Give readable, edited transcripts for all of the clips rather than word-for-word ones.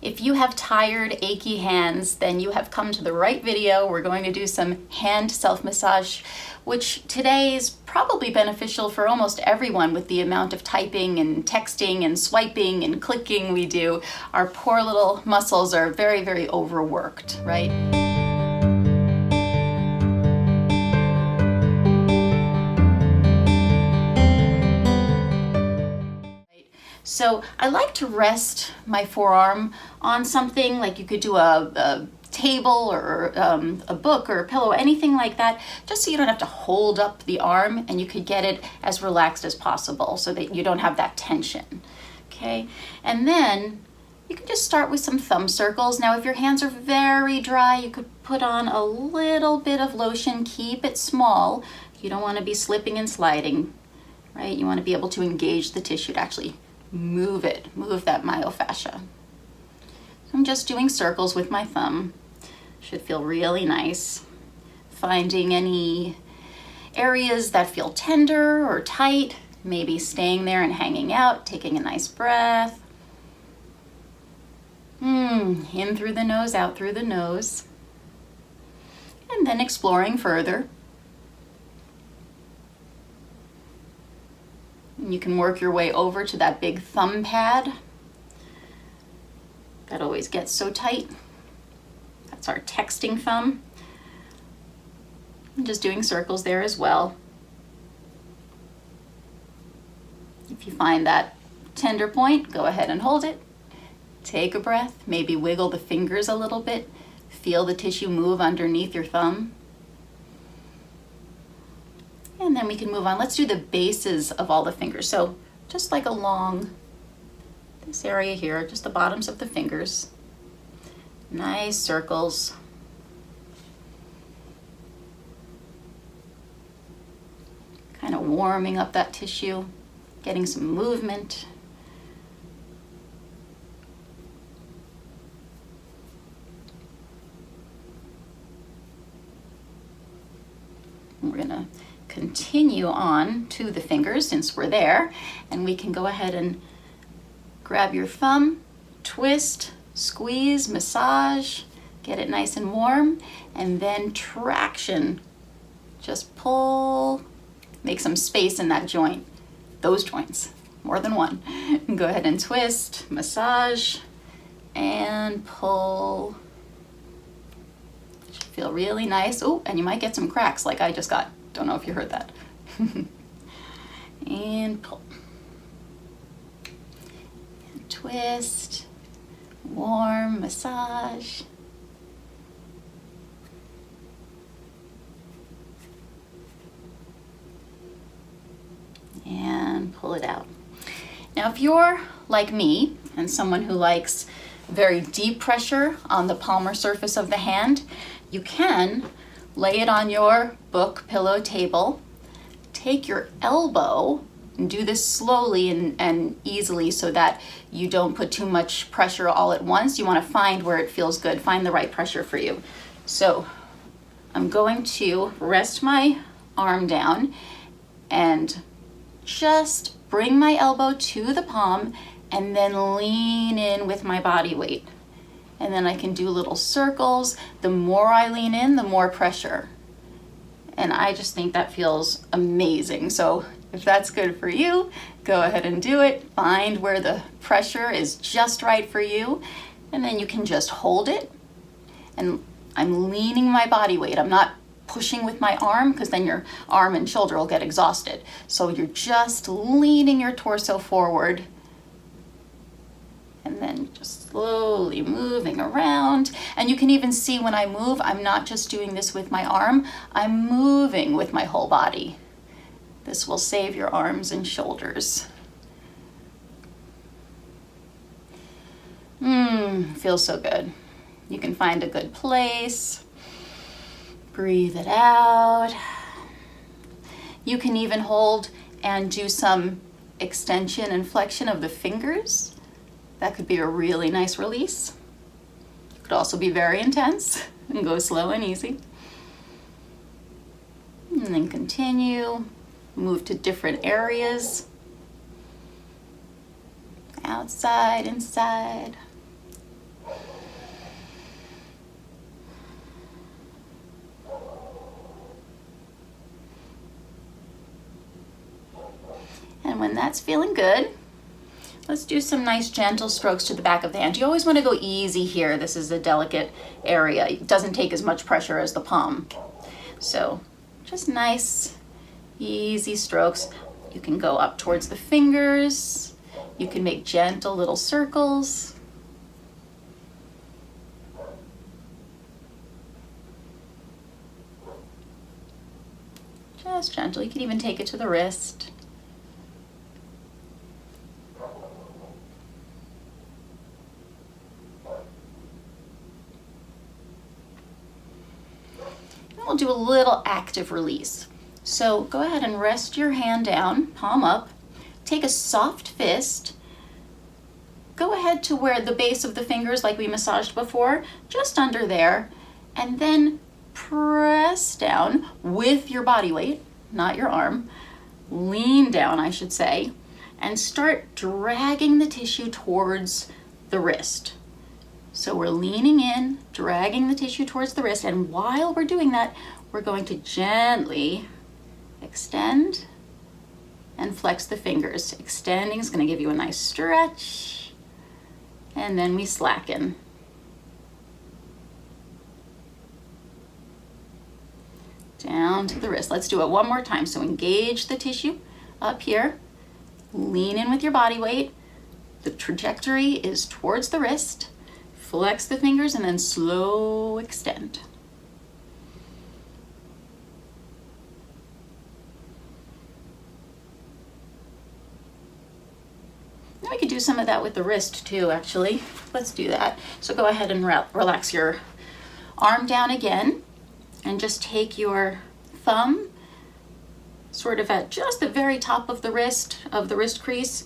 If you have tired, achy hands, then you have come to the right video. We're going to do some hand self-massage, which today is probably beneficial for almost everyone with the amount of typing and texting and swiping and clicking we do. Our poor little muscles are very, very overworked, right? So I like to rest my forearm on something, like you could do a table or a book or a pillow, anything like that, just so you don't have to hold up the arm and you could get it as relaxed as possible so that you don't have that tension. Okay, and then you can just start with some thumb circles. Now, if your hands are very dry, you could put on a little bit of lotion. Keep it small. You don't want to be slipping and sliding, right? You want to be able to engage the tissue to actually move it, move that myofascia. I'm just doing circles with my thumb. Should feel really nice. Finding any areas that feel tender or tight, maybe staying there and hanging out, taking a nice breath. In through the nose, out through the nose. And then exploring further. You can work your way over to that big thumb pad. That always gets so tight. That's our texting thumb. I'm just doing circles there as well. If you find that tender point, go ahead and hold it. Take a breath, maybe wiggle the fingers a little bit. Feel the tissue move underneath your thumb. And then we can move on. Let's do the bases of all the fingers. So just like along this area here, just the bottoms of the fingers. Nice circles. Kind of warming up that tissue, getting some movement. We're gonna continue on to the fingers since we're there, and we can go ahead and grab your thumb, twist, squeeze, massage, get it nice and warm, and then traction. Just pull, make some space in that joint, those joints, more than one. And go ahead and twist, massage, and pull. Should feel really nice. Oh, and you might get some cracks like I just got. Don't know if you heard that. And pull. And twist. Warm massage. And pull it out. Now, if you're like me and someone who likes very deep pressure on the palmar surface of the hand, you can lay it on your book, pillow, table. Take your elbow and do this slowly and easily so that you don't put too much pressure all at once. You want to find where it feels good, find the right pressure for you. So I'm going to rest my arm down and just bring my elbow to the palm and then lean in with my body weight. And then I can do little circles. The more I lean in, the more pressure. And I just think that feels amazing. So if that's good for you, go ahead and do it. Find where the pressure is just right for you. And then you can just hold it. And I'm leaning my body weight. I'm not pushing with my arm because then your arm and shoulder will get exhausted. So you're just leaning your torso forward. And then just slowly moving around. And you can even see when I move, I'm not just doing this with my arm, I'm moving with my whole body. This will save your arms and shoulders. Feels so good. You can find a good place. Breathe it out. You can even hold and do some extension and flexion of the fingers. That could be a really nice release. Could also be very intense and go slow and easy. And then continue, move to different areas. Outside, inside. that's feeling good. Let's do some nice gentle strokes to the back of the hand. You always want to go easy here. This is a delicate area. It doesn't take as much pressure as the palm. So just nice, easy strokes. You can go up towards the fingers. You can make gentle little circles. Just gentle. You can even take it to the wrist. And we'll do a little active release. So go ahead and rest your hand down, palm up. Take a soft fist. Go ahead to where the base of the fingers, like we massaged before, just under there, and then press down with your body weight, not your arm. Lean down, I should say, and start dragging the tissue towards the wrist. So we're leaning in, dragging the tissue towards the wrist, and while we're doing that, we're going to gently extend and flex the fingers. Extending is going to give you a nice stretch, and then we slacken. Down to the wrist. Let's do it one more time. So engage the tissue up here. Lean in with your body weight. The trajectory is towards the wrist. Flex the fingers and then slow extend. Now we could do some of that with the wrist too, actually. Let's do that. So go ahead and relax your arm down again. And just take your thumb sort of at just the very top of the wrist crease,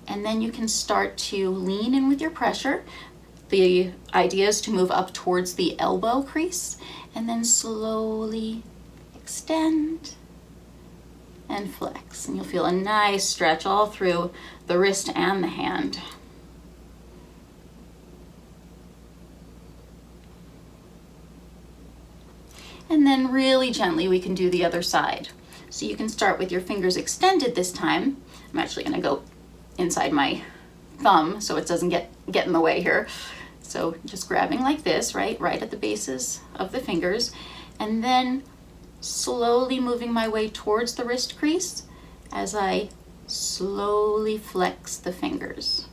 and then you can start to lean in with your pressure. The idea is to move up towards the elbow crease, and then slowly extend and flex. And you'll feel a nice stretch all through the wrist and the hand. And then really gently we can do the other side. So you can start with your fingers extended this time. I'm actually going to go inside my thumb so it doesn't get in the way here. So just grabbing like this, right at the bases of the fingers, and then slowly moving my way towards the wrist crease as I slowly flex the fingers.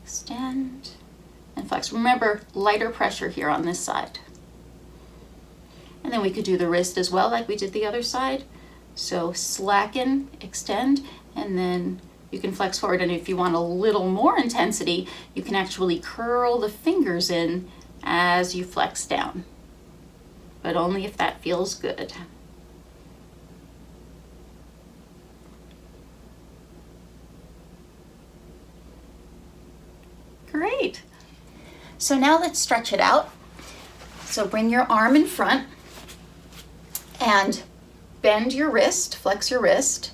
Extend and flex. Remember, lighter pressure here on this side. And then we could do the wrist as well, like we did the other side. So slacken, extend, and then you can flex forward. And if you want a little more intensity, you can actually curl the fingers in as you flex down, but only if that feels good. Great. So now let's stretch it out. So bring your arm in front and bend your wrist, flex your wrist,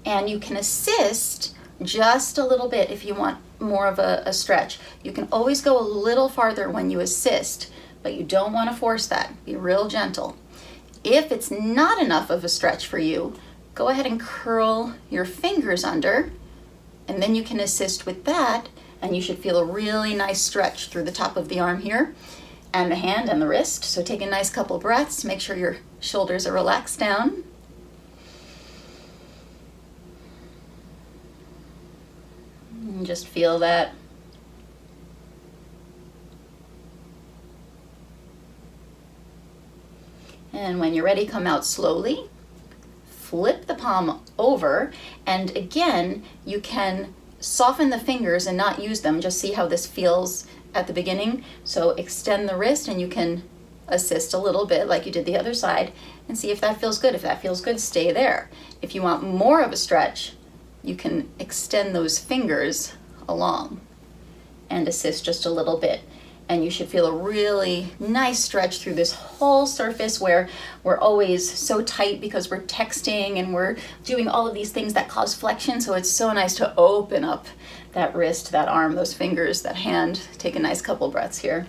and you can assist just a little bit if you want more of a stretch. You can always go a little farther when you assist, but you don't want to force that. Be real gentle. If it's not enough of a stretch for you, go ahead and curl your fingers under, and then you can assist with that, and you should feel a really nice stretch through the top of the arm here, and the hand and the wrist. So take a nice couple breaths, make sure your shoulders are relaxed down. And just feel that. And when you're ready, come out slowly. Flip the palm over, and again, you can soften the fingers and not use them. Just see how this feels at the beginning. So extend the wrist, and you can assist a little bit like you did the other side, and see if that feels good. If that feels good, stay there. If you want more of a stretch, you can extend those fingers along and assist just a little bit. And you should feel a really nice stretch through this whole surface where we're always so tight because we're texting and we're doing all of these things that cause flexion. So it's so nice to open up that wrist, that arm, those fingers, that hand. Take a nice couple breaths here.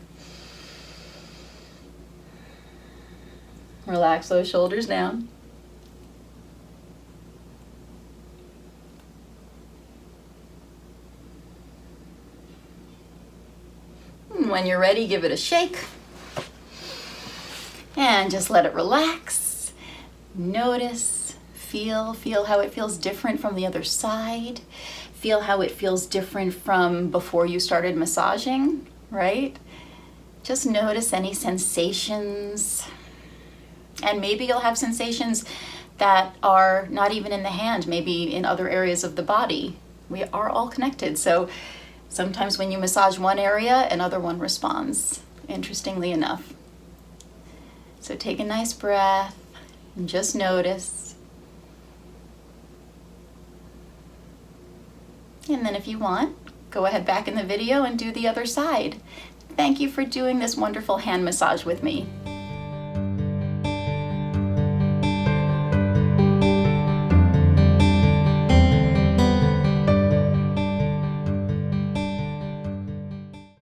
Relax those shoulders down. when you're ready, give it a shake. And just let it relax. Notice, feel how it feels different from the other side. Feel how it feels different from before you started massaging, right? Just notice any sensations. And maybe you'll have sensations that are not even in the hand, maybe in other areas of the body. We are all connected. So sometimes when you massage one area, another one responds, interestingly enough. So take a nice breath and just notice. And then if you want, go ahead back in the video and do the other side. Thank you for doing this wonderful hand massage with me.